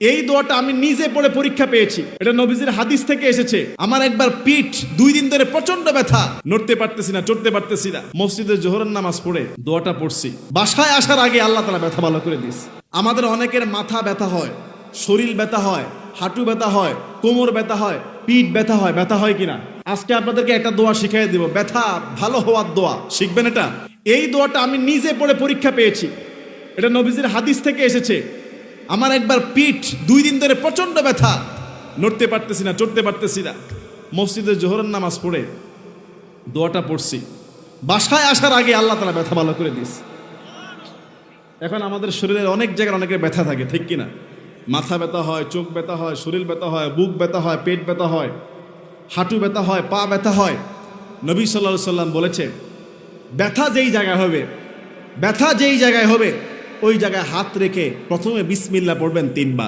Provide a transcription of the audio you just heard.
এই দোয়াটা আমি নিজে পড়ে পরীক্ষা পেয়েছি। এটা নবীজির হাদিস থেকে এসেছে। আমার একবার পিঠ 2 দিন ধরে প্রচন্ড ব্যথা, নড়তে পারতেছি না, চড়তে পারতেছি না। মসজিদে জোহরের নামাজ পড়ে দোয়াটা পড়ছি। বাসায় আসার আগে আল্লাহ তাআলা ব্যথা ভালো করে দিয়েছে। আমাদের অনেকের মাথা ব্যথা হয়, শরীর ব্যথা হয়, হাঁটু ব্যথা হয়, কোমর ব্যথা হয়, পিঠ ব্যথা হয়। ব্যথা হয় কিনা? আজকে আপনাদেরকে একটা দোয়া শিখিয়ে দিব, ব্যথা ভালো হওয়ার দোয়া। শিখবেন এটা। এই দোয়াটা আমি নিজে পড়ে পরীক্ষা পেয়েছি। এটা নবীজির হাদিস থেকে এসেছে। আমার একবার পিঠ 2 দিন ধরে প্রচন্ড ব্যথা, নড়তে পারতেছি না, চড়তে পারতেছি না। মসজিদে জোহরের নামাজ পড়ে দোয়াটা পড়ছি। বাসায় আসার আগে আল্লাহ তাআলা ব্যথা ভালো করে দিয়েছে। এখন আমাদের শরীরের অনেক জায়গায় অনেকের ব্যথা থাকে, ঠিক কিনা? মাথা ব্যথা হয়, চোখ ব্যথা হয়, শরীর ব্যথা হয়, বুক ব্যথা হয়, পেট ব্যথা হয়, হাঁটু ব্যথা হয়, পা ব্যথা হয়। নবী সাল্লাল্লাহু আলাইহি সাল্লাম বলেছে, ব্যথা যেই জায়গায় হবে, ব্যথা যেই জায়গায় হবে ওই জায়গায় হাত রেখে প্রথমে বিসমিল্লাহ পড়বেন 3 বার।